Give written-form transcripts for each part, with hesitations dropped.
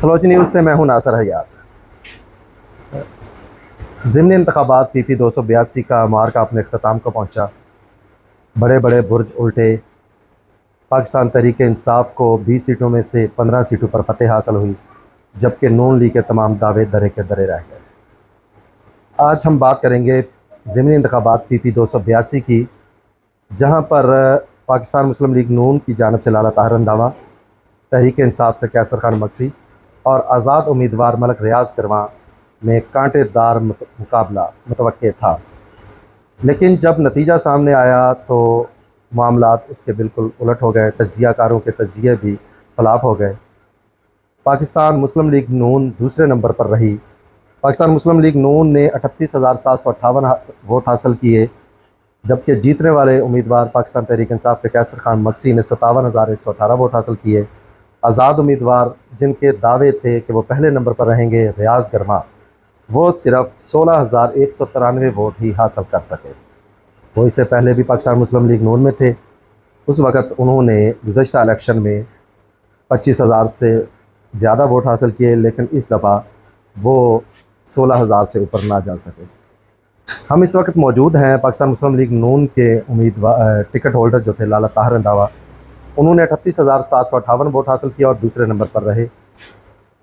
खलोच news से मैं हूं नासर हयात। ज़िमनी इंतखाबात PP 282 का मार्का अपने अख्ताम को पहुंचा। बड़े बड़े बुर्ज उल्टे। पाकिस्तान तहरीक इंसाफ को 20 सीटों में से 15 सीटों पर फतेह हासिल हुई, जबकि नून लीग के तमाम दावे दरे के दरे रह गए। आज हम बात करेंगे ज़िमनी इंतखाबात PP 282 की, जहां पर पाकिस्तान मुस्लिम लीग नून की जानिब से लाला ताहिर रंधावा, तहरीक इंसाफ से कैसर खान मक्सी और आज़ाद उम्मीदवार मलक रियाज करवा में कांटेदार मुकाबला मुतवक्के था। लेकिन जब नतीजा सामने आया तो मामलात उसके बिल्कुल उलट हो गए। तज्ज़ियाकारों के तज्ज़िये भी ख़िलाफ़ हो गए। पाकिस्तान मुस्लिम लीग नून दूसरे नंबर पर रही। पाकिस्तान मुस्लिम लीग नून ने 38,758 वोट हासिल किए, जबकि जीतने वाले उम्मीदवार पाकिस्तान तहरीक इंसाफ के कैसर खान मक्सी ने 57,118 वोट हासिल किए। आज़ाद उम्मीदवार, जिनके दावे थे कि वो पहले नंबर पर रहेंगे, रियाज गर्मा, वो सिर्फ 16,193 वोट ही हासिल कर सके। वो इससे पहले भी पाकिस्तान मुस्लिम लीग नून में थे। उस वक़्त उन्होंने गुज़श्ता इलेक्शन में 25,000 से ज़्यादा वोट हासिल किए, लेकिन इस दफ़ा वो 16,000 से ऊपर ना जा सके। हम इस वक्त मौजूद हैं पाकिस्तान मुस्लिम लीग नून के उम्मीदवार टिकट होल्डर जो थे लाला ताहिर रंधावा। उन्होंने 38,758 वोट हासिल किया और दूसरे नंबर पर रहे।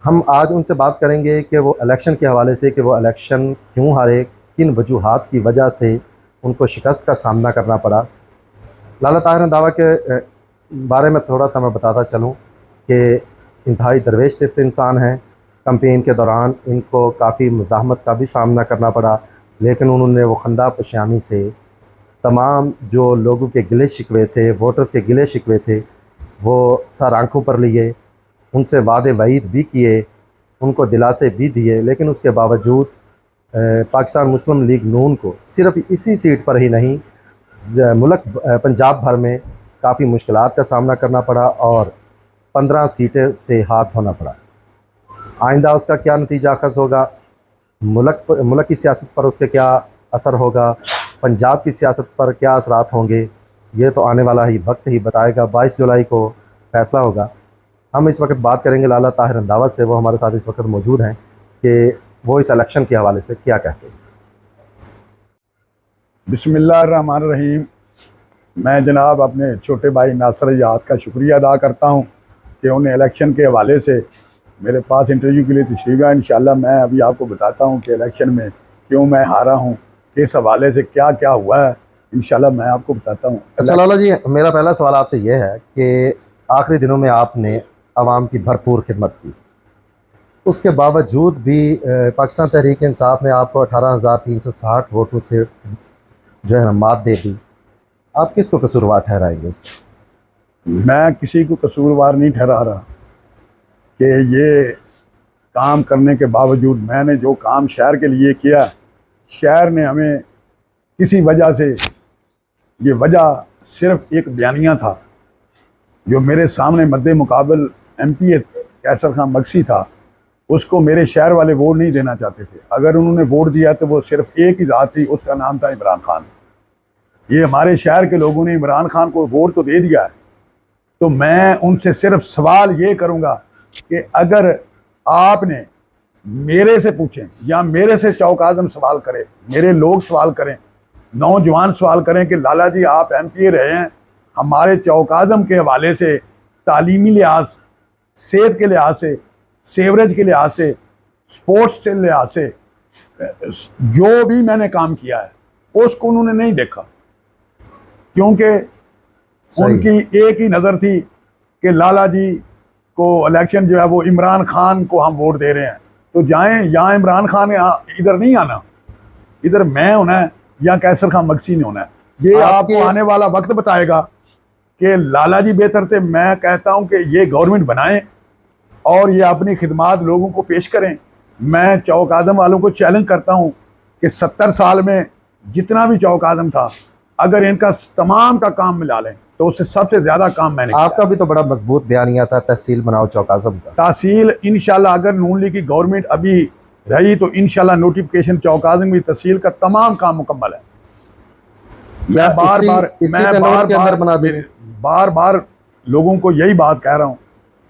हम आज उनसे बात करेंगे कि वो इलेक्शन के हवाले से कि वो इलेक्शन क्यों हारे, किन वजूहात की वजह से उनको शिकस्त का सामना करना पड़ा। लाला ताहिर रंधावा के बारे में थोड़ा सा मैं बताता चलूँ कि इंतहाई दरवेश सिफ्त इंसान हैं। कैंपेन के दौरान इनको काफ़ी मज़ाहमत का भी सामना करना पड़ा, लेकिन उन्होंने वो खंदा पशानी से तमाम जो लोगों के गिले शिकवे थे, वोटर्स के गिले शिकवे थे, वो सर आंखों पर लिए। उनसे वादे वईद भी किए, उनको दिलासे भी दिए, लेकिन उसके बावजूद पाकिस्तान मुस्लिम लीग नून को सिर्फ इसी सीट पर ही नहीं, मुल्क पंजाब भर में काफ़ी मुश्किलात का सामना करना पड़ा और 15 सीटें से हाथ धोना पड़ा। आइंदा उसका क्या नतीजा अखज़ होगा, मुल्क की सियासत पर उसके क्या असर होगा, पंजाब की सियासत पर क्या असरात होंगे, ये तो आने वाला ही वक्त ही बताएगा। 22 जुलाई को फ़ैसला होगा। हम इस वक्त बात करेंगे लाला ताहिर रंधावा से। वो हमारे साथ इस वक्त मौजूद हैं कि वो इस इलेक्शन के हवाले से क्या कहते हैं। बिस्मिल्लाहिर्रहमानिर्रहीम। मैं जनाब अपने छोटे भाई नासर हयात का शुक्रिया अदा करता हूँ कि उन्हें इलेक्शन के हवाले से मेरे पास इंटरव्यू के लिए तशरीफ़ है। इंशाल्लाह मैं अभी आपको बताता हूँ कि इलेक्शन में क्यों मैं हारा हूँ, किस हवाले से क्या क्या हुआ है, इंशाल्लाह मैं आपको बताता हूँ। अच्छा लाला जी, मेरा पहला सवाल आपसे ये है कि आखिरी दिनों में आपने आवाम की भरपूर खिदमत की, उसके बावजूद भी पाकिस्तान तहरीक इंसाफ ने आपको 18,360 वोटों से जो है मात दे दी। आप किसको कसूरवार ठहराएंगे इसका? मैं किसी को कसूरवार नहीं ठहरा रहा कि ये काम करने के बावजूद मैंने जो काम शहर के लिए किया, शहर ने हमें किसी वजह से, ये वजह सिर्फ एक बयानिया था जो मेरे सामने मद्दे मुकाबल MP कैसर खान मक्सी था, उसको मेरे शहर वाले वोट नहीं देना चाहते थे। अगर उन्होंने वोट दिया तो वो सिर्फ एक ही जात थी, उसका नाम था इमरान खान। ये हमारे शहर के लोगों ने इमरान खान को वोट तो दे दिया है। तो मैं उनसे सिर्फ सवाल ये करूँगा कि अगर आपने मेरे से पूछें या मेरे से चौक आज़म सवाल करें, मेरे लोग सवाल करें, नौजवान सवाल करें कि लाला जी आप MP रहे हैं, हमारे चौक आज़म के हवाले से तालीमी लिहाज, सेहत के लिहाज से, सेवरेज के लिहाज से, स्पोर्ट्स के लिहाज से जो भी मैंने काम किया है उसको उन्होंने नहीं देखा, क्योंकि उनकी एक ही नज़र थी कि लाला जी को इलेक्शन जो है वो इमरान खान को हम वोट दे रहे हैं तो जाएं, यहाँ इमरान खान इधर नहीं आना, इधर मैं होना है या कैसर खान मक्सी ने होना है। ये आपको आने वाला वक्त बताएगा कि लाला जी बेहतर थे। मैं कहता हूं कि ये गवर्नमेंट बनाएं और ये अपनी खिदमात लोगों को पेश करें। मैं चौक आज़म वालों को चैलेंज करता हूं कि 70 साल में जितना भी चौक आज़म था, अगर इनका तमाम का काम मिला लें तो उससे सबसे ज़्यादा काम मैंने किया। आपका भी तो बड़ा मजबूत बयानिया था, तहसील बनाओ चौक आज़म का। तहसील इंशाल्लाह अगर नून लीग की गवर्नमेंट अभी रही तो इंशाल्लाह नोटिफिकेशन चौक आज़म की तहसील का तमाम काम मुकम्मल है। मैं बार बार लोगों को यही बात कह रहा हूँ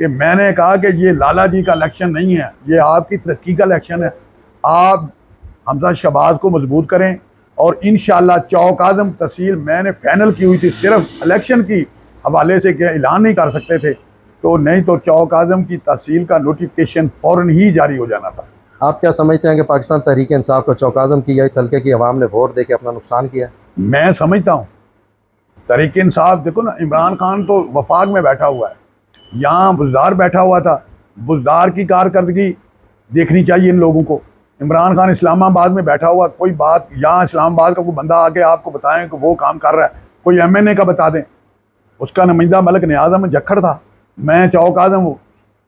कि मैंने कहा कि ये लाला जी का इलेक्शन नहीं है, ये आपकी तरक्की का इलेक्शन है। आप हमजा शहबाज को मजबूत करें और इंशाअल्लाह चौक आज़म तहसील मैंने फाइनल की हुई थी, सिर्फ इलेक्शन की हवाले से क्या ऐलान नहीं कर सकते थे, तो नहीं तो चौक आज़म की तहसील का नोटिफिकेशन फ़ौरन ही जारी हो जाना था। आप क्या समझते हैं कि पाकिस्तान तहरीक इंसाफ को चौक आज़म की या इस हल्के की आवाम ने वोट दे के अपना नुकसान किया? मैं समझता हूँ तहरीक इंसाफ, देखो ना, इमरान खान तो वफाक में बैठा हुआ है, यहाँ बुज़दार बैठा हुआ था। बुज़दार की कारकर्दगी देखनी चाहिए इन लोगों को। इमरान खान इस्लामाबाद में बैठा हुआ, कोई बात यहाँ इस्लामाबाद का कोई बंदा आके आपको बताएं कि वो काम कर रहा है, कोई MNA का बता दें। उसका नुमाइंदा मलिक नियाज़ अहमद जक्खड़ था, मैं चौक आज़म हूँ।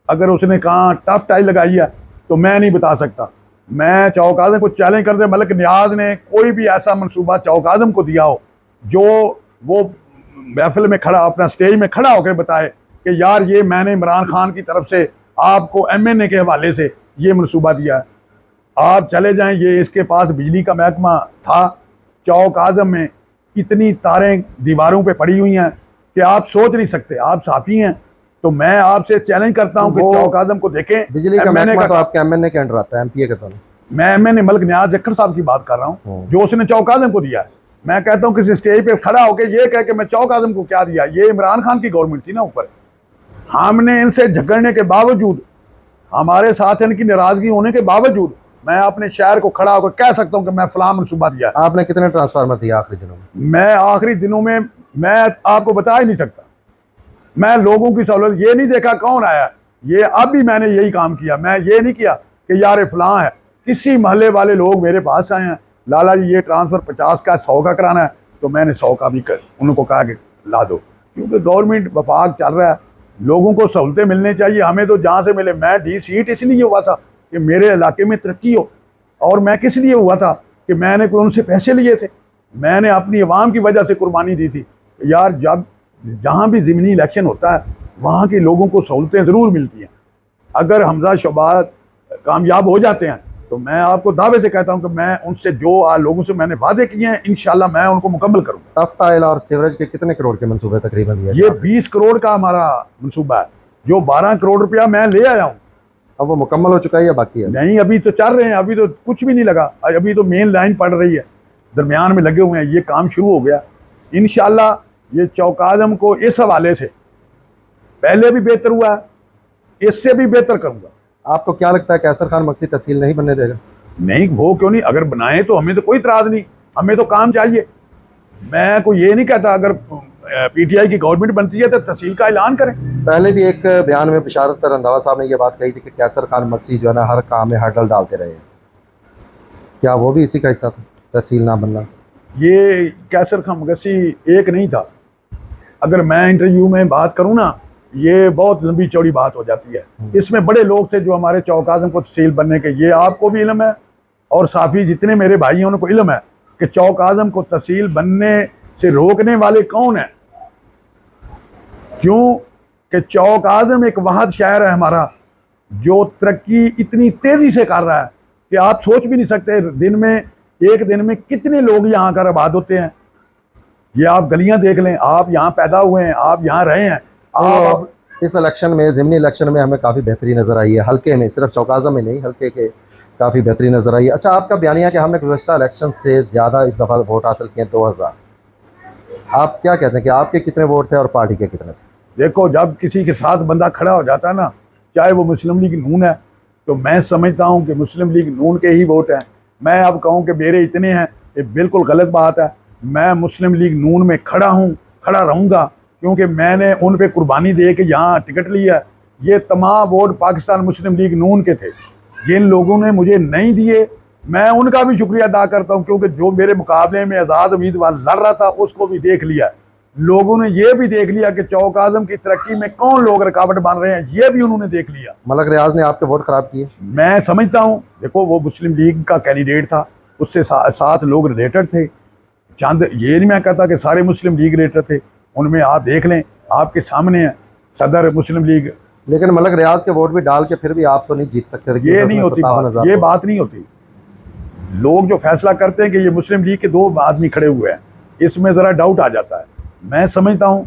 अगर उसने कहा टफ टाई लगाई है तो मैं नहीं बता सकता। मैं चौक आज़म को चैलेंज कर दे, मलिक नियाज़ ने कोई भी ऐसा मनसूबा चौक आज़म को दिया हो जो वो महफिल में खड़ा, अपना स्टेज में खड़ा होकर बताए कि यार ये मैंने इमरान खान की तरफ से आपको MNA के हवाले से ये मनसूबा दिया है, आप चले जाएं। ये इसके पास बिजली का महकमा था। चौक आज़म में इतनी तारें दीवारों पे पड़ी हुई हैं कि आप सोच नहीं सकते। आप साफ़ी हैं तो मैं आपसे चैलेंज करता हूं कि चौक आज़म को देखें। बिजली का महकमा तो आपके MNA के अंडर आता है, MPA के तो नहीं। मैं MNA मलिक नियाज़ जक्खड़ साहब की बात कर रहा हूँ जो उसने चौक आज़म को दिया है। मैं कहता हूँ किसी स्टेज पे खड़ा होकर ये कह के मैं चौक आज़म को क्या दिया, ये इमरान खान की गवर्नमेंट थी ना ऊपर। हमने इनसे झगड़ने के बावजूद, हमारे साथ इनकी नाराजगी होने के बावजूद, मैं अपने शहर को खड़ा होकर कह सकता हूँ कि मैं फलां मनसूबा दिया। आपने कितने ट्रांसफार्मर दिया आखिरी दिनों में? मैं आखिरी दिनों में मैं आपको बता ही नहीं सकता। मैं लोगों की सहूलत ये नहीं देखा कौन आया, ये अब भी मैंने यही काम किया। मैं ये नहीं किया कि यार फलां है। किसी महल्ले वाले लोग मेरे पास आए हैं, लाला जी ये ट्रांसफ़र 50 का 100 का कराना है, तो मैंने 100 का भी उनको कहा कि ला दो, क्योंकि गवर्नमेंट वफाक चल रहा है, लोगों को सहूलतें मिलनी चाहिए। हमें तो जहाँ से मिले, मैं डी सीट इसलिए हुआ था कि मेरे इलाके में तरक्की हो, और मैं किस लिए हुआ था कि मैंने कोई उनसे पैसे लिए थे, मैंने अपनी आवाम की वजह से कुर्बानी दी थी। यार जब जहाँ भी ज़मीनी इलेक्शन होता है वहाँ के लोगों को सहूलतें ज़रूर मिलती हैं। अगर हमजा शहबाज कामयाब हो जाते हैं तो मैं आपको दावे से कहता हूँ कि मैं उनसे जो लोगों से मैंने वादे किए हैं इंशाल्लाह मैं उनको मुकम्मल करूँगा। टफ टाइल और सीवरेज के कितने करोड़ के मंसूबे तकरीबन दिए? ये 20 करोड़ का हमारा मंसूबा है, जो 12 करोड़ रुपया मैं ले आया हूँ। अब वो मुकम्मल हो चुका है या बाकी है? नहीं, अभी तो चल रहे हैं, अभी तो कुछ भी नहीं लगा, अभी तो मेन लाइन पड़ रही है, दरमियान में लगे हुए हैं, ये काम शुरू हो गया। इंशाल्लाह ये चौक आज़म को इस हवाले से पहले भी बेहतर हुआ है, इससे भी बेहतर करूँगा। आपको क्या लगता है कैसर खान मक्सी तहसील नहीं बनने देगा? नहीं, वो क्यों नहीं, अगर बनाए तो हमें तो कोई इतराज़ नहीं, हमें तो काम चाहिए। मैं कोई ये नहीं कहता अगर PTI की गवर्नमेंट बनती है तो तहसील का ऐलान करें। पहले भी एक बयान में बिशारत रंधावा साहब ने ये बात कही थी कि कैसर खान मक्सी जो है ना हर काम में हर्डल डालते रहे, क्या वो भी इसी का हिस्सा था, तहसील ना बनना? ये कैसर खान मक्सी एक नहीं था। अगर मैं इंटरव्यू में बात करूँ ना, ये बहुत लंबी चौड़ी बात हो जाती है। इसमें बड़े लोग थे जो हमारे चौक आज़म को तहसील बनने के, ये आपको भी इल्म है और साफ़ी जितने मेरे भाई हैं उनको इल्म है कि चौक आज़म को तहसील बनने से रोकने वाले कौन हैं। क्यों कि चौक आज़म एक वाहद शहर है हमारा जो तरक्की इतनी तेज़ी से कर रहा है कि आप सोच भी नहीं सकते। एक दिन में कितने लोग यहाँ कर आबाद होते हैं। ये आप गलियाँ देख लें, आप यहाँ पैदा हुए हैं, आप यहाँ रहे हैं। आप इस इलेक्शन में, ज़िमनी इलेक्शन में हमें काफ़ी बेहतरी नज़र आई है, हल्के में, सिर्फ चौक आज़म में नहीं, हल्के के काफ़ी बेहतरी नज़र आई है। अच्छा, आपका बयानिया कि हमने गुज़श्ता इलेक्शन से ज़्यादा इस दफ़ा वोट हासिल किए 2000, आप क्या कहते हैं कि आपके कितने वोट थे और पार्टी के कितने थे? देखो, जब किसी के साथ बंदा खड़ा हो जाता है ना, चाहे वो मुस्लिम लीग नून है, तो मैं समझता हूँ कि मुस्लिम लीग नून के ही वोट हैं। मैं अब कहूँ कि मेरे इतने हैं, ये बिल्कुल गलत बात है। मैं मुस्लिम लीग नून में खड़ा हूँ, खड़ा रहूँगा, क्योंकि मैंने उन पे कुर्बानी दे के यहाँ टिकट लिया। ये तमाम वोट पाकिस्तान मुस्लिम लीग नून के थे। जिन लोगों ने मुझे नहीं दिए, मैं उनका भी शुक्रिया अदा करता हूँ, क्योंकि जो मेरे मुकाबले में आज़ाद उम्मीदवार लड़ रहा था उसको भी देख लिया। लोगों ने ये भी देख लिया कि चौक आज़म की तरक्की में कौन लोग रुकावट बन रहे हैं, ये भी उन्होंने देख लिया। मलक रियाज ने आपके वोट ख़राब किए? मैं समझता हूँ, देखो वो मुस्लिम लीग का कैंडिडेट था, उससे 7 लोग रिलेटेड थे। चंद, ये नहीं मैं कहता कि सारे मुस्लिम लीग रिलेटेड थे, उनमें आप देख लें, आपके सामने है सदर मुस्लिम लीग। लेकिन मलक रियाज के वोट भी डाल के फिर भी आप तो नहीं जीत सकते थे। ये नहीं होती बात, ये बात नहीं होती। लोग जो फैसला करते हैं कि ये मुस्लिम लीग के 2 आदमी खड़े हुए हैं, इसमें ज़रा डाउट आ जाता है। मैं समझता हूँ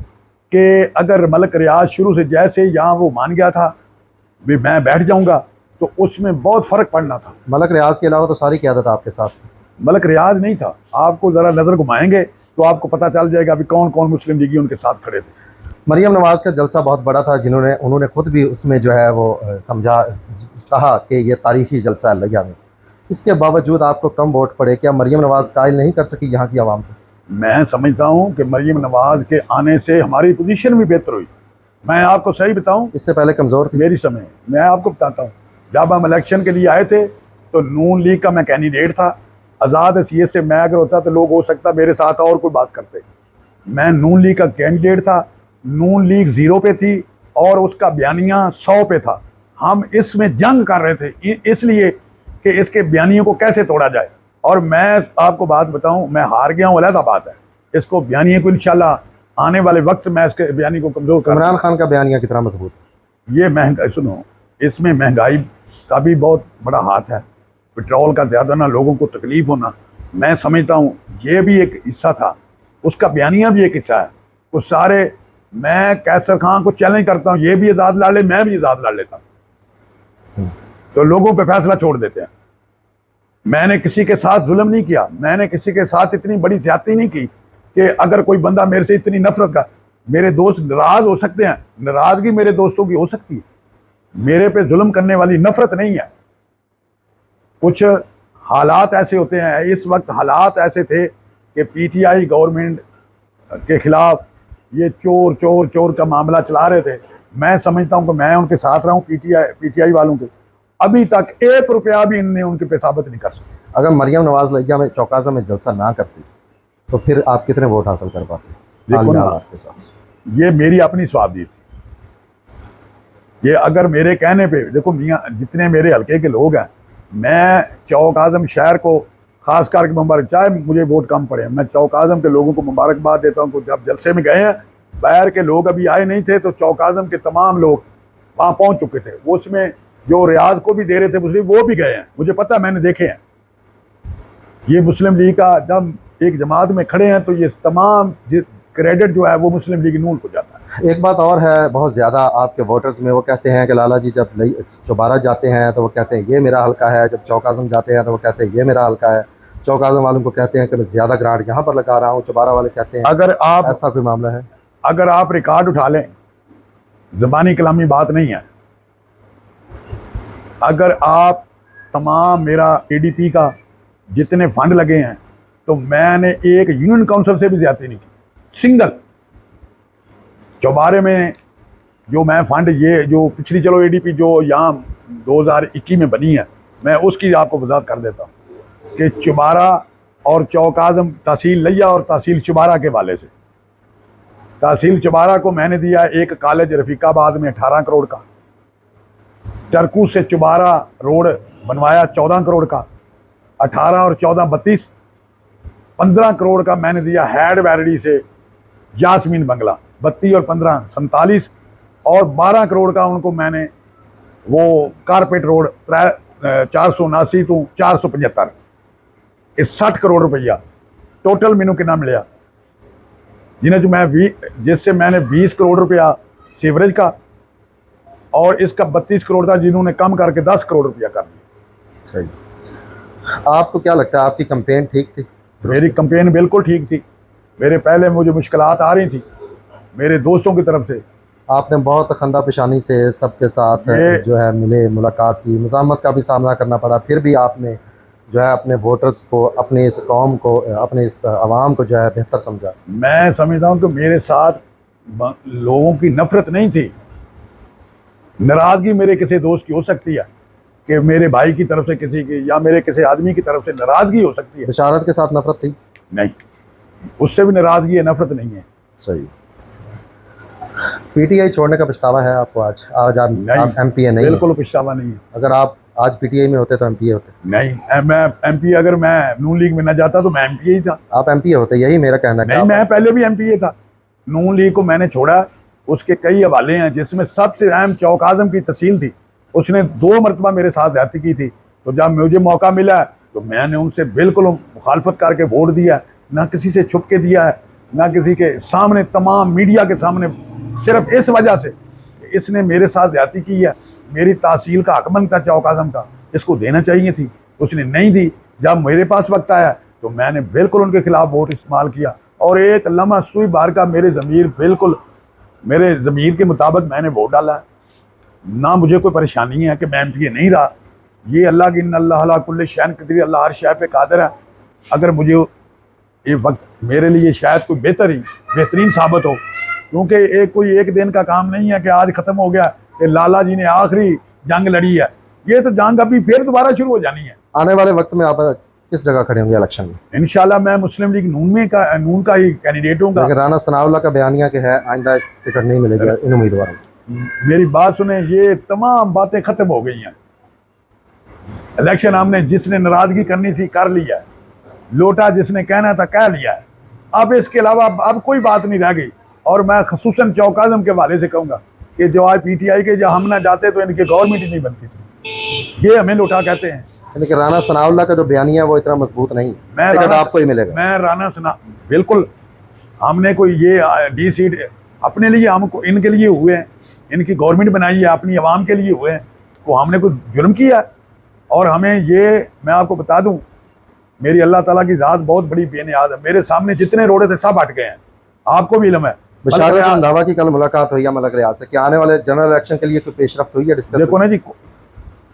कि अगर मलक रियाज शुरू से जैसे यहाँ वो मान गया था भी मैं बैठ जाऊंगा, तो उसमें बहुत फ़र्क पड़ना था। मलक रियाज के अलावा तो सारी क़यादत आपके साथ थी। मलक रियाज नहीं था। आपको ज़रा नज़र घुमाएंगे तो आपको पता चल जाएगा अभी कौन कौन मुस्लिम लीगी उनके साथ खड़े थे। मरियम नवाज़ का जलसा बहुत बड़ा था, उन्होंने खुद भी उसमें जो है वो समझा, कहा कि ये तारीखी जलसा है लिया में। इसके बावजूद आपको कम वोट पड़े, क्या मरियम नवाज़ कायल नहीं कर सकी यहाँ की आवाम को? मैं समझता हूँ कि मरियम नवाज़ के आने से हमारी पोजीशन भी बेहतर हुई। मैं आपको सही बताऊँ, इससे पहले कमज़ोर थी। मेरी समय मैं आपको बताता हूँ, जब हम इलेक्शन के लिए आए थे तो नून लीग का मैं कैंडिडेट था। आज़ाद हैसियत से मैं अगर होता तो लोग हो सकता मेरे साथ और कोई बात करते। मैं नून लीग का कैंडिडेट था। नून लीग 0 पे थी और उसका बयानिया 100 पे था। हम इसमें जंग कर रहे थे इसलिए कि इसके बयानियों को कैसे तोड़ा जाए। और मैं आपको बात बताऊं, मैं हार गया हूँ, अलग बात है। इसको बयानिए को इंशाल्लाह आने वाले वक्त में इसके बयानी को कमज़ोर कर। इमरान खान का बयानिया कितना मजबूत? ये महंगाई, सुनो, इसमें महंगाई का भी बहुत बड़ा हाथ है। पेट्रोल का ज़्यादा ना, लोगों को तकलीफ होना, मैं समझता हूँ ये भी एक हिस्सा था। उसका बयानिया भी एक हिस्सा है। वो सारे, मैं कैसर खान को चैलेंज करता हूँ, ये भी आज़ाद लड़ ले, मैं भी आज़ाद लड़ लेता हूँ, तो लोगों पे फैसला छोड़ देते हैं। मैंने किसी के साथ जुल्म नहीं किया, मैंने किसी के साथ इतनी बड़ी ज्यादती नहीं की कि अगर कोई बंदा मेरे से इतनी नफरत का, मेरे दोस्त नाराज हो सकते हैं, नाराजगी मेरे दोस्तों की हो सकती है, मेरे पे जुल्म करने वाली नफरत नहीं है। कुछ हालात ऐसे होते हैं, इस वक्त हालात ऐसे थे कि पीटीआई गवर्नमेंट के खिलाफ ये चोर चोर चोर का मामला चला रहे थे। मैं समझता हूँ कि मैं उनके साथ रहा हूँ, पीटीआई वालों के। अभी तक 1 रुपया भी इनने उनके पे साबित नहीं कर सके। अगर मरियम नवाज़ लिया में चौकाज़म में जलसा ना करती तो फिर आप कितने वोट हासिल कर पाते? देखो ना, आपके साथ ये मेरी अपनी स्वाबी थी। ये अगर मेरे कहने पे, देखो मियाँ, जितने मेरे हल्के के लोग हैं, मैं चौक आज़म शहर को खास करके मुबारक, चाहे मुझे वोट कम पड़े, मैं चौक आज़म के लोगों को मुबारकबाद देता हूँ। जब जलसे में गए हैं, बाहर के लोग अभी आए नहीं थे, तो चौक आज़म के तमाम लोग वहाँ पहुँच चुके थे। वो उसमें जो रियाज को भी दे रहे थे मुस्लिम, वो भी गए हैं, मुझे पता है, मैंने देखे हैं। ये मुस्लिम लीग का जब एक जमात में खड़े हैं तो ये तमाम क्रेडिट जो है वो मुस्लिम लीग नून को जाता है। एक बात और है, बहुत ज़्यादा आपके वोटर्स में वो कहते हैं कि लाला जी जब चौबारा जाते हैं तो वो कहते हैं ये मेरा हल्का है, जब चौक आज़म जाते हैं तो वो कहते हैं ये मेरा हल्का है। चौक आज़म वालों को कहते हैं कि मैं ज़्यादा ग्रांट यहाँ पर लगा रहा हूँ, चौबारा वाले कहते हैं। अगर आप, ऐसा कोई मामला है? अगर आप रिकॉर्ड उठा लें, ज़बानी कलामी बात नहीं है। अगर आप तमाम मेरा एडीपी का जितने फंड लगे हैं, तो मैंने एक यूनियन काउंसिल से भी ज्यादती नहीं की। सिंगल चौबारे में जो मैं फंड, ये जो पिछली चलो एडीपी जो यहाँ 2021 में बनी है, मैं उसकी आपको वजाहत कर देता हूँ कि चौबारा और चौक आज़म, तहसील लिया और तहसील चौबारा के वाले से, तहसील चौबारा को मैंने दिया एक कॉलेज रफीकाबाद में 18 करोड़ का, टरकू से चौबारा रोड बनवाया 14 करोड़ का, 18 और 14 32, 15 करोड़ का मैंने दिया हैड वैरडी से यास्मीन बंगला, 32 और 15 47, और 12 करोड़ का उनको मैंने वो कारपेट रोड 479 तो 475, इस 60 करोड़ रुपया टोटल मैनू कितना मिले, जिन्हें जो मैं जिससे मैंने 20 करोड़ रुपया सीवरेज का, और इसका 32 करोड़ था जिन्होंने कम करके 10 करोड़ रुपया कर दिया। सही। आपको क्या लगता है आपकी कैंपेन ठीक थी? मेरी कैंपेन बिल्कुल ठीक थी। मेरे पहले मुझे मुश्किलात आ रही थी मेरे दोस्तों की तरफ से। आपने बहुत खंदा पेशानी से सबके साथ जो है मिले, मुलाकात की, मुज़ाहमत का भी सामना करना पड़ा, फिर भी आपने जो है अपने वोटर्स को, अपने इस कौम को, अपने इस आवाम को जो है बेहतर समझा। मैं समझता हूँ कि मेरे साथ लोगों की नफरत नहीं थी। नाराज़गी मेरे किसी दोस्त की हो सकती है कि मेरे भाई की तरफ से किसी की, या मेरे किसी आदमी की तरफ से नाराज़गी हो सकती है। बशारत के साथ नफरत थी? नहीं, उससे भी नाराज़गी है, नफरत नहीं है। सही। पीटीआई छोड़ने का पछतावा है आपको आज? आज आप एमपीए नहीं? बिल्कुल पछतावा नहीं है। अगर आप आज पीटीआई में होते तो एमपीए होते? नहीं, मैं एमपीए, अगर मैं नून लीग में न जाता तो मैं एमपीए ही था। आप एमपीए होते, यही मेरा कहना है। नहीं, मैं पहले भी एमपीए था। नून लीग को मैंने छोड़ा, उसके कई हवाले हैं, जिसमें सबसे अहम चौक आज़म की तहसील थी। उसने 2 मरतबा मेरे साथ ज्यादती की थी, तो जब मुझे मौका मिला तो मैंने उनसे बिल्कुल मुखालफत करके वोट दिया, ना किसी से छुप के दिया है, ना किसी के सामने, तमाम मीडिया के सामने, सिर्फ इस वजह से इसने मेरे साथ ज्यादती की है। मेरी तहसील का हक बनता चौक आजम का, इसको देना चाहिए थी, उसने नहीं दी। जब मेरे पास वक्त आया तो मैंने बिल्कुल उनके खिलाफ वोट इस्तेमाल किया, और एक लम्हा सुई बार का मेरे ज़मीर के मुताबिक मैंने वोट डाला। ना मुझे कोई परेशानी है कि मैं एमपीए नहीं रहा। ये अल्लाह की अल्लाह अला कुल्ले शैन कदीर, अल्लाह हर शय पे कादिर है। अगर मुझे ये वक्त मेरे लिए शायद कोई बेहतरीन साबित हो, क्योंकि कोई एक दिन का काम नहीं है कि आज ख़त्म हो गया कि लाला जी ने आखिरी जंग लड़ी है। ये तो जंग अभी फिर दोबारा शुरू हो जानी है। आने वाले वक्त में आप किस जगह खड़े होंगे इलेक्शन में? इंशाल्लाह मैं मुस्लिम लीग नून का ही कैंडिडेट हूँ। लेकिन राना सनाउल्लाह का बयानिया कि है आइंदा टिकट नहीं मिलेगा इन उम्मीदवारों को। मेरी बात सुने, ये तमाम बातें खत्म हो गई हैं। इलेक्शन हमने जिसने नाराजगी करनी थी कर लिया है, लोटा जिसने कहना था कह लिया है। अब इसके अलावा अब कोई बात नहीं रह गई। और मैं खसूसन चौक आज़म के हवाले से कहूँगा कि जो आज पीटीआई के, जब हम ना जाते तो इनकी गवर्नमेंट ही नहीं बनती थी। ये हमें लोटा कहते हैं। लेकिन राना सनाउल्लाह का जो बयानिया है वो इतना मजबूत नहीं, टिकट आपको ही मिलेगा। मैं राना सना बिल्कुल, हमने कोई ये डी सीट अपने लिए, हमको इनके लिए हुए हैं, इनकी गवर्नमेंट बनाई है, अपनी आवाम के लिए हुए हैं। तो हमने कोई जुर्म किया? और हमें ये, मैं आपको बता दूं, मेरी अल्लाह ताला की ज़ात बहुत बड़ी बेनियाज है। मेरे सामने जितने रोड़े थे सब हट गए हैं, आपको भी इल्म है। बशारत रंधावा की कल मुलाकात हुई है मलक रियाज से, कि आने वाले जनरल इलेक्शन के लिए कोई पेशरफ्त हुई है डिस्कस? देखो ना जी,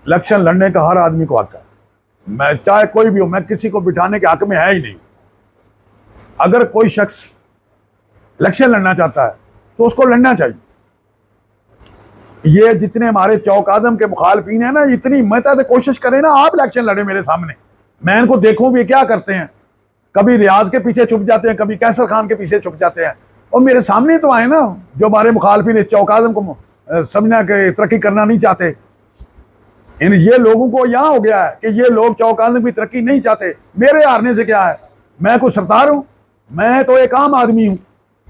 इलेक्शन लड़ने का हर आदमी को हक है। मैं चाहे कोई भी हो, मैं किसी को बिठाने के हक में है ही नहीं। अगर कोई शख्स इलेक्शन लड़ना चाहता है तो उसको लड़ना चाहिए। ये जितने हमारे चौक आज़म के मुखालफीन है ना, इतनी हिम्मत है तो कोशिश करें ना, आप इलेक्शन लड़े मेरे सामने, मैं इनको देखूं भी क्या करते हैं। कभी रियाज के पीछे छुप जाते हैं, कभी कैसर खान के पीछे छुप जाते हैं, और मेरे सामने तो आए ना। जो हमारे मुखालफीन इस चौक आज़म को समझना कि तरक्की करना नहीं चाहते, ये लोगों को यहाँ हो गया है कि ये लोग चौक आज़म की तरक्की नहीं चाहते। मेरे हारने से क्या है? मैं कोई सरदार हूँ? मैं तो एक आम आदमी हूँ।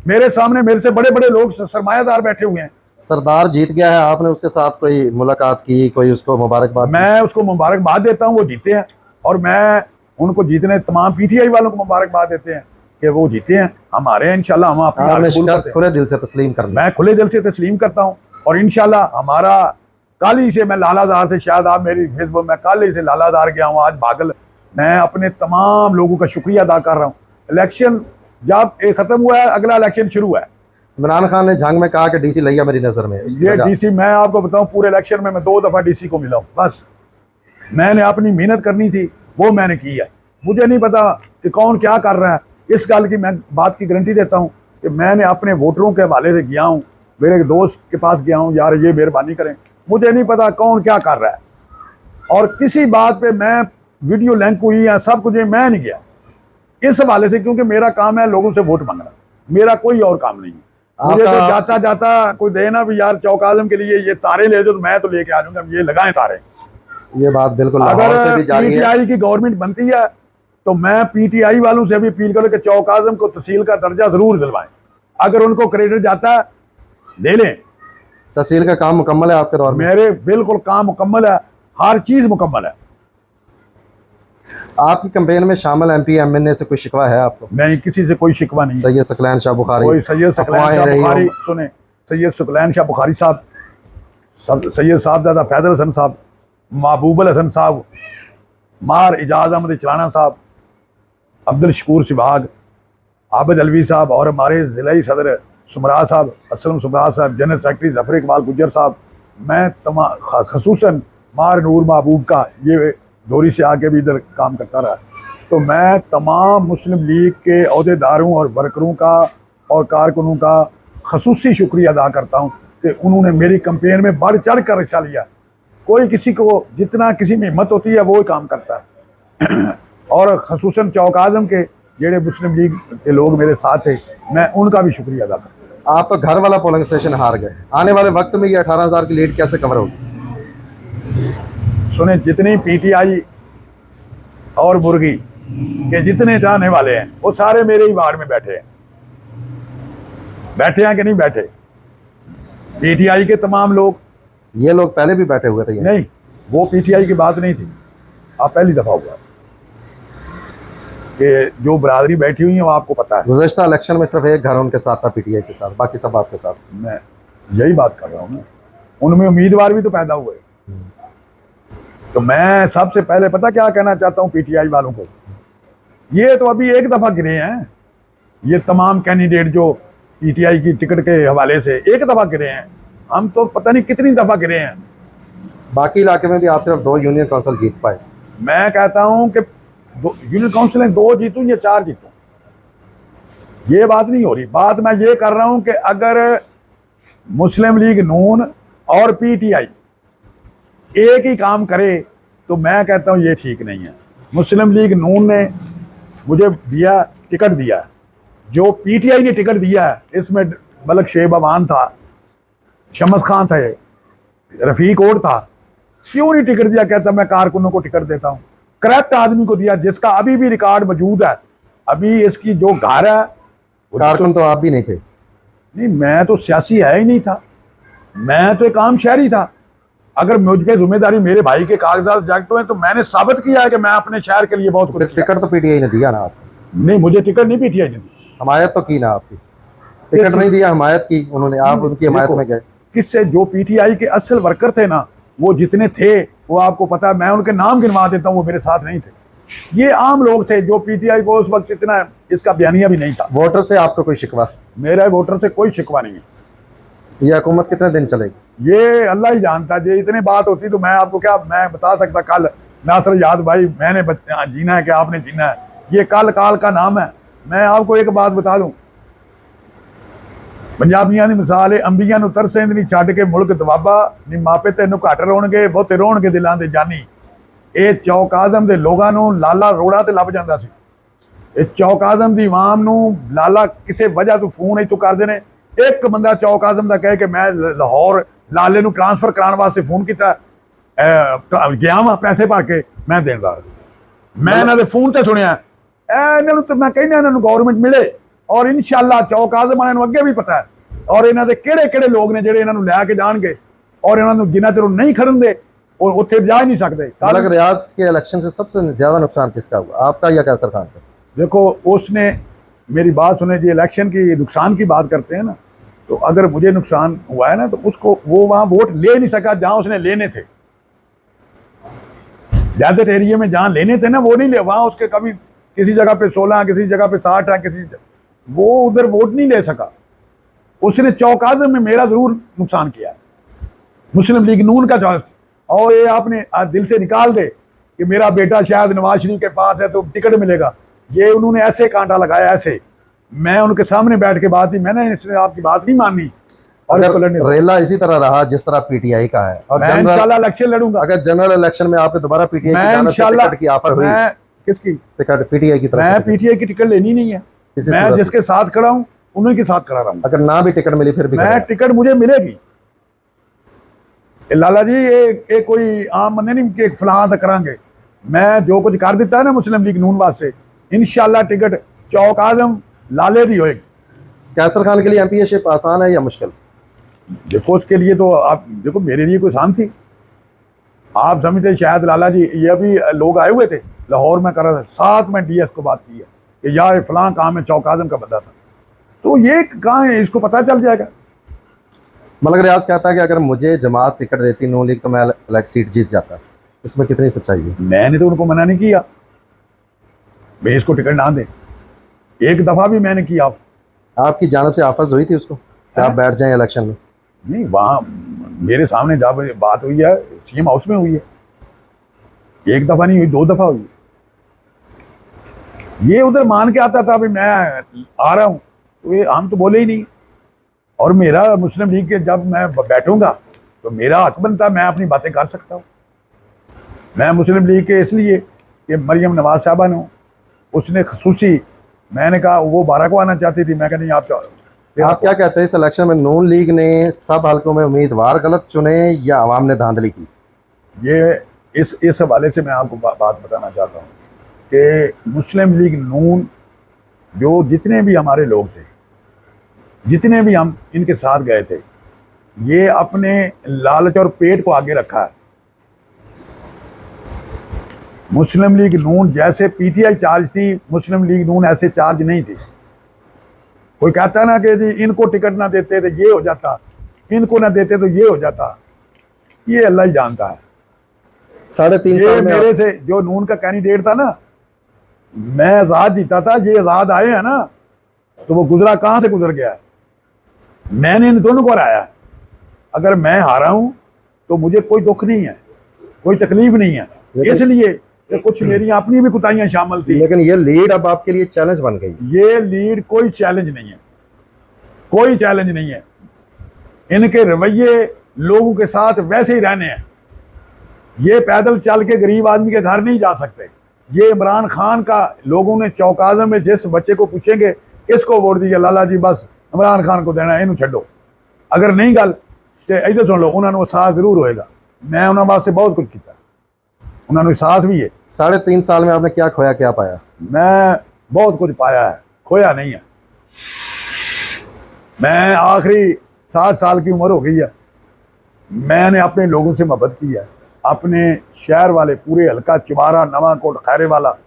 मेरे सामने मेरे से बड़े बड़े लोग सरमायादार बैठे हुए हैं। सरदार जीत गया है, आपने उसके साथ कोई मुलाकात की, कोई उसको मुबारकबाद? मैं उसको मुबारकबाद देता हूँ, वो जीते हैं, और मैं उनको जीतने तमाम पीटीआई वालों को मुबारकबाद देते हैं कि वो जीते हैं। हमारे इंशाल्लाह हम अपनी शिकस्त खुले दिल से तस्लीम कर, मैं खुले दिल से तस्लीम करता हूँ। और इंशाल्लाह हमारा कल ही से, मैं लालादार से, शायद आप मेरी फेसबुक में, कल ही से लालादार गया हूँ, आज बागल। मैं अपने तमाम लोगों का शुक्रिया अदा कर रहा हूँ। इलेक्शन जब एक ख़त्म हुआ है, अगला इलेक्शन शुरू है। इमरान खान ने जंग में कहा कि डीसी लिया मेरी नज़र में। ये डीसी, मैं आपको बताऊं, पूरे इलेक्शन में मैं 2 दफ़ा डीसी को मिला हूँ। बस मैंने अपनी मेहनत करनी थी, वो मैंने की है। मुझे नहीं पता कि कौन क्या कर रहा है। इस गल की मैं बात की गारंटी देता हूँ कि मैंने अपने वोटरों के हवाले से गया हूँ, मेरे दोस्त के पास गया हूँ, यार ये मेहरबानी करें। मुझे नहीं पता कौन क्या कर रहा है, और किसी बात पे मैं वीडियो लिंक हुई है सब कुछ, मैं नहीं गया इस हवाले से, क्योंकि मेरा काम है लोगों से वोट मांगना, मेरा कोई और काम नहीं है। मुझे तो जाता जाता कोई देना भी, यार चौक आज़म के लिए ये तारे ले जो, तो मैं तो लेके आ जाऊंगा, ये लगाएं तारे। ये बात बिल्कुल अगर से भी जारी है। पीटीआई की गवर्नमेंट बनती है तो मैं पीटीआई वालों से भी अपील करूँ कि चौक आज़म को तहसील का दर्जा जरूर दिलवाएं। अगर उनको क्रेडिट जाता है ले लें। तहसील का काम मुकम्मल है आपके दौर में? मेरे बिल्कुल काम मुकम्मल है, हर चीज मुकम्मल है। आपकी कैंपेन में शामिल एमपी एमएनए से कोई शिकवा है आपको? नहीं, किसी से कोई शिकवा नहीं। सैयद सकलैन शाह बुखारी, कोई सैयद सकलैन शाह बुखारी, सुने, सैयद सकलैन शाह बुखारी साहब, सैयद साहबजादा फैजल हसन साहब, महबूब हसन साहब, मार इजाज अहमद चलाना साहब, अब्दुल शकूर सिबाग, आबिद अलवी साहब, और हमारे ज़िलाई सदर सुमरा साहब, असलम सुमरा साहब, जनरल सेक्रेटरी ज़फ़र इकबाल गुज्जर साहब, मैं तमाम खसूसन मार नूर महबूब का, ये दौरी से आके भी इधर काम करता रहा। तो मैं तमाम मुस्लिम लीग के अहदेदारों और वर्करों का और कारकुनों का खसूसी शुक्रिया अदा करता हूँ कि उन्होंने मेरी कैंपेन में बढ़ चढ़ कर हिस्सा लिया। कोई किसी को जितना किसी में हिम्मत होती है वो ही काम करता है। और खसूसन चौक आज़म के जेड़े मुस्लिम लीग के लोग मेरे साथ थे, मैं उनका भी शुक्रिया अदा करता हूँ। आप तो घर वाला पोलिंग स्टेशन हार गए, आने वाले वक्त में ये 18,000 की लीड कैसे कवर होगी? सुने, जितनी पीटीआई और मुर्गी के जितने चाहने वाले हैं वो सारे मेरे ही वार्ड में बैठे हैं। बैठे हैं कि नहीं बैठे? पीटीआई के तमाम लोग, ये लोग पहले भी बैठे हुए थे? नहीं, वो पीटीआई की बात नहीं थी, आप पहली दफा हुआ। कि जो बरादरी बैठी हुई है वो आपको पता है। गुज़श्ता इलेक्शन में सिर्फ एक घर उनके साथ था पीटीआई के साथ, बाकी सब आपके साथ। मैं यही बात कर रहा हूँ ना, उनमें उम्मीदवार भी तो पैदा हुए। तो मैं सबसे पहले पता क्या कहना चाहता हूँ पीटीआई वालों को, ये तो अभी एक दफा गिरे हैं, ये तमाम कैंडिडेट जो पीटीआई की टिकट के हवाले से एक दफा गिरे हैं, हम तो पता नहीं कितनी दफा गिरे हैं। बाकी इलाके में भी आप सिर्फ 2 यूनियन काउंसिल जीत पाए। मैं कहता हूं कि यूनियन काउंसिलें 2 जीतूं या 4 जीतूं, ये बात नहीं हो रही। बात मैं ये कर रहा हूं कि अगर मुस्लिम लीग नून और पीटीआई एक ही काम करे तो मैं कहता हूं ये ठीक नहीं है। मुस्लिम लीग नून ने मुझे दिया, टिकट दिया, जो पीटीआई ने टिकट दिया है इसमें मलक शेब अवान था, शमस खान थे, रफीक ओड था, क्यों नहीं टिकट दिया? कहता मैं कारकुनों को टिकट देता हूँ। करप्ट आदमी को दिया जिसका अभी भी रिकॉर्ड मौजूद है। अभी इसकी जो घर है, कारकुन तो आप भी नहीं थे। नहीं, मैं तो सियासी है ही नहीं था, मैं तो एक आम शहरी था। अगर मुझ पे जिम्मेदारी मेरे भाई के कागजात जब्त हुए तो मैंने साबित किया है कि मैं अपने शहर के लिए बहुत कुछ किया। टिकट तो पीटीआई ने दिया ना आपको? नहीं, मुझे टिकट नहीं पीटीआई ने दी। हमायत तो की ना आपकी, टिकट नहीं दिया, हमायत की उन्होंने, आप उनकी हमायत में गए। किससे? जो पीटीआई के असल वर्कर थे ना, वो जितने थे वो आपको पता है, मैं उनके नाम गिनवा देता हूँ, वो मेरे साथ नहीं थे। ये आम लोग थे जो पीटीआई को उस वक्त इतना इसका बयानिया भी नहीं था। वोटर से आपको कोई शिकवा? मेरा वोटर से कोई शिकवा नहीं है। ये हुकूमत कितने दिन चलेगी? ये अल्लाह ही जानता है। ये इतनी बात होती तो मैं आपको क्या मैं बता सकता? कल नासर याद भाई मैंने जीना है कि आपने जीना है, ये कल काल का नाम है। मैं आपको एक बात बता दूं, पंजाबियां दी मिसाल है, अंबियां नूं तरसे नहीं छड्ड के मुल्क दवाबा नी मापे तैनूं घट रोणगे बहुते रोणगे दिलां दे जानी। ਇਹ ਚੌਕ ਆਜ਼ਮ ਦੇ ਲੋਕਾਂ ਨੂੰ ਲਾਲਾ ਰੋੜਾ ਤੇ ਲੱਭ ਜਾਂਦਾ ਸੀ। ਇਹ ਚੌਕ ਆਜ਼ਮ ਦੀ ਆਵਾਮ ਨੂੰ ਲਾਲਾ ਕਿਸੇ ਵਜ੍ਹਾ ਤੋਂ ਫੋਨ ਇਤੋਂ ਕਰਦੇ ਨੇ। ਇੱਕ ਬੰਦਾ ਚੌਕ ਆਜ਼ਮ ਦਾ ਕਹੇ ਕਿ ਮੈਂ ਲਾਹੌਰ ਲਾਲੇ ਨੂੰ ਟ੍ਰਾਂਸਫਰ ਕਰਾਉਣ ਵਾਸਤੇ ਫੋਨ ਕੀਤਾ, ਗਿਆ ਵਾਂ ਪੈਸੇ ਭਰ ਕੇ, ਮੈਂ ਦੇਣਦਾਰ। ਮੈਂ ਇਹਨਾਂ ਦੇ ਫੋਨ ਤੇ ਸੁਣਿਆ। ਇਹਨਾਂ ਨੂੰ ਤਾਂ ਮੈਂ ਕਹਿੰਦਾ ਇਹਨਾਂ ਨੂੰ ਗਵਰਨਮੈਂਟ ਮਿਲੇ, ਔਰ ਇਨਸ਼ਾਅੱਲਾ ਚੌਕ ਆਜ਼ਮ ਵਾਲਿਆਂ ਨੂੰ ਅੱਗੇ ਵੀ ਪਤਾ ਹੈ, ਔਰ ਇਹਨਾਂ ਦੇ ਕਿਹੜੇ ਕਿਹੜੇ ਲੋਕ ਨੇ ਜਿਹੜੇ ਇਹਨਾਂ ਨੂੰ ਲੈ ਕੇ ਜਾਣਗੇ, ਔਰ ਇਹਨਾਂ ਨੂੰ ਜਿੰਨਾ ਚਿਰ ਨਹੀਂ ਖੜਨਦੇ और उत्थे जा ही नहीं सकते। मलक रियाज के इलेक्शन से सबसे ज्यादा नुकसान किसका हुआ, आपका या कैसर खान का? देखो, उसने मेरी बात सुने, जी इलेक्शन की नुकसान की बात करते हैं ना, तो अगर मुझे नुकसान हुआ है ना, तो उसको वो वहाँ वोट ले नहीं सका जहाँ उसने लेने थे। डेजर्ट एरिया में जहाँ लेने थे ना वो नहीं ले, वहाँ उसके कभी किसी जगह पे 16, किसी जगह पे 60 है, किसी वो उधर वोट नहीं ले सका। उसने चौक आज़म में मेरा जरूर नुकसान किया, मुस्लिम लीग नून का। और ये आपने दिल से निकाल दे कि मेरा बेटा शायद नवाज शरीफ के पास है तो टिकट मिलेगा, ये उन्होंने ऐसे कांटा लगाया, ऐसे। मैं उनके सामने बैठ के बात ही, मैंने इसने आपकी बात नहीं मानी। और रेला इसी तरह रहा जिस तरह पीटीआई का है, और मैं इंशाल्लाह इलेक्शन लड़ूंगा। अगर जनरल इलेक्शन में आपको दोबारा पीटीआई की ऑफर हुई, किसकी टिकट? पीटीआई की तरफ। मैं पीटीआई की टिकट लेनी नहीं है, मैं जिसके साथ खड़ा हूँ उन्हीं के साथ खड़ा रहूंगा। अगर ना भी टिकट मिली फिर भी मैं टिकट मुझे मिलेगी। लाला जी ये कोई आम बंदे नहीं कि फलां तक करांगे। मैं जो कुछ कर दिता है ना मुस्लिम लीग नून वास्ते, इंशाल्लाह टिकट चौक आज़म लाले दी होएगी। कैसर खान के लिए एमपीएशिप आसान है या मुश्किल? देखो, उसके लिए तो आप देखो, मेरे लिए कोई आसान थी? आप समझते शायद लाला जी, ये अभी लोग आए हुए थे लाहौर में, कर रहा था साथ में डीएस को बात की है कि यार फलां काम है, चौक आज़म का बंदा था, तो ये कहाँ है, इसको पता चल जाएगा। मलक रियाज कहता है कि अगर मुझे जमात टिकट देती नून लीग तो मैं सीट जीत जाता। इसमें कितनी सच्चाई है? मैंने तो उनको मना नहीं किया भाई इसको टिकट ना दे, एक दफ़ा भी मैंने किया। आपकी जानब से ऑफर्स हुई थी उसको कि आप बैठ जाएं इलेक्शन में? नहीं, वहाँ मेरे सामने जब बात हुई है सीएम हाउस में हुई है, एक दफ़ा नहीं हुई, 2 दफ़ा हुई। ये उधर मान के आता था भाई मैं आ रहा हूँ, तो ये हम तो बोले ही नहीं। और मेरा मुस्लिम लीग के जब मैं बैठूंगा तो मेरा हक बनता है, मैं अपनी बातें कर सकता हूँ। मैं मुस्लिम लीग के इसलिए कि मरियम नवाज साहबा ने उसने खसूसी, मैंने कहा वो 12 को आना चाहती थी, मैं कहा नहीं आप क्या कहते हैं इस इलेक्शन में नून लीग ने सब हल्कों में उम्मीदवार गलत चुने या अवाम ने धांधली की? ये इस हवाले से मैं आपको बात बताना चाहता हूँ कि मुस्लिम लीग नून जो जितने भी हमारे लोग थे, जितने भी हम इनके साथ गए थे, ये अपने लालच और पेट को आगे रखा है। मुस्लिम लीग नून जैसे पीटीआई चार्ज थी, मुस्लिम लीग नून ऐसे चार्ज नहीं थी। कोई कहता ना कि जी इनको टिकट ना देते तो ये हो जाता, इनको ना देते तो ये हो जाता, ये अल्लाह ही जानता है। 3.5 ये साल में मेरे से जो नून का कैंडिडेट था ना, मैं आजाद जीता था, ये आजाद आए हैं ना, तो वो गुजरा कहां से गुजर गया है। मैंने इन दोनों को हराया है। अगर मैं हारा हूं तो मुझे कोई दुख नहीं है, कोई तकलीफ नहीं है, इसलिए कि कुछ मेरी अपनी भी कुताहियां शामिल थी। लेकिन ये लीड अब आपके लिए चैलेंज बन गई। ये लीड कोई चैलेंज नहीं है, कोई चैलेंज नहीं है। इनके रवैये लोगों के साथ वैसे ही रहने हैं। ये पैदल चल के गरीब आदमी के घर नहीं जा सकते। ये इमरान खान का लोगों ने चौक आज़म में जिस बच्चे को पूछेंगे इसको वोट दीजिए, लाला जी बस इमरान खान को देना, इनू छो। अगर नहीं गल तो इधर सुन लो, उन्होंने एहसास जरूर होएगा। मैं उन्होंने वास्ते बहुत कुछ किया, उन्होंने एहसास भी है। 3.5 साल में आपने क्या खोया, क्या पाया? मैं बहुत कुछ पाया है, खोया नहीं है। मैं आखिरी 60 साल की उम्र हो गई है, मैंने अपने लोगों से मोहब्बत की है। अपने शहर वाले पूरे हल्का चुबारा, नवाकोट, खैरे वाला,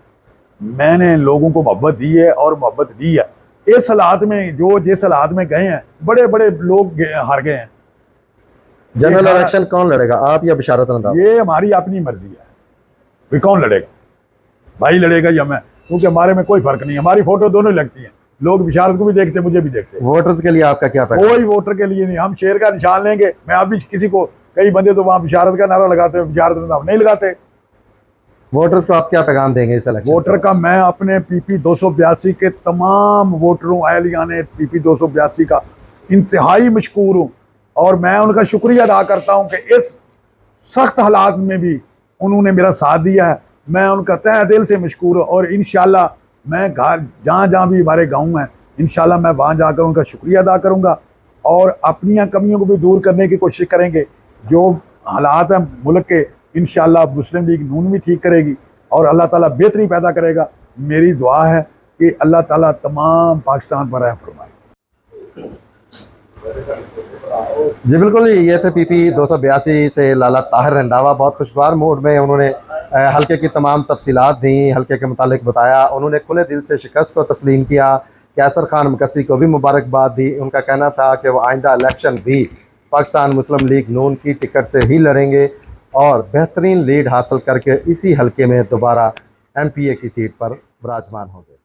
मैंने लोगों को मोहब्बत दी है और मोहब्बत दी है। इस हालात में जो जिस हालात में गए हैं, बड़े बड़े लोग हार गए हैं। जनरल इलेक्शन कौन लड़ेगा, आप या बिशारत नदाब? ये हमारी अपनी मर्जी है, भाई कौन लड़ेगा, भाई लड़ेगा या मैं, क्योंकि हमारे में कोई फर्क नहीं है। हमारी फोटो दोनों लगती है, लोग बिशारत को भी देखते हैं, मुझे भी देखते हैं। वोटर्स के लिए आपका क्या पैगाम? कोई वोटर के लिए नहीं, हम शेर का निशान लेंगे। मैं अभी किसी को, कई बंदे तो वहां बिशारत का नारा लगाते हैं, बिशारत नदाब नहीं लगाते। वोटर्स को आप क्या पैगाम देंगे इस इलेक्शन? वोटर का मैं अपने PP 282 के तमाम वोटरों, अहलियाने PP 282 का इंतहाई मशकूर हूँ और मैं उनका शुक्रिया अदा करता हूँ कि इस सख्त हालात में भी उन्होंने मेरा साथ दिया है। मैं उनका तहे दिल से मशकूर हूँ और इंशाल्लाह मैं घर जहाँ जहाँ भी हमारे गाँव हैं, इंशाल्लाह मैं वहाँ जाकर उनका शुक्रिया अदा करूँगा और अपनी कमियों को भी दूर करने की कोशिश करेंगे। जो हालात हैं मुल्क के, इंशाल्लाह मुस्लिम लीग नून भी ठीक करेगी और अल्लाह ताला बेहतरी पैदा करेगा। मेरी दुआ है कि अल्लाह ताला तमाम पाकिस्तान पर रहम फरमाए। जी बिल्कुल, ये थे PP 282 से लाला ताहिर रंधावा। बहुत खुशगवार मूड में उन्होंने हल्के की तमाम तफसीलात दी, हल्के के मुतालिक बताया। उन्होंने खुले दिल से शिकस्त को तस्लीम किया, कैसर खान मुकस्सी को भी मुबारकबाद दी। उनका कहना था कि वो आइंदा इलेक्शन भी पाकिस्तान मुस्लिम लीग नून की टिकट से ही लड़ेंगे और बेहतरीन लीड हासिल करके इसी हल्के में दोबारा MPA की सीट पर विराजमान होंगे।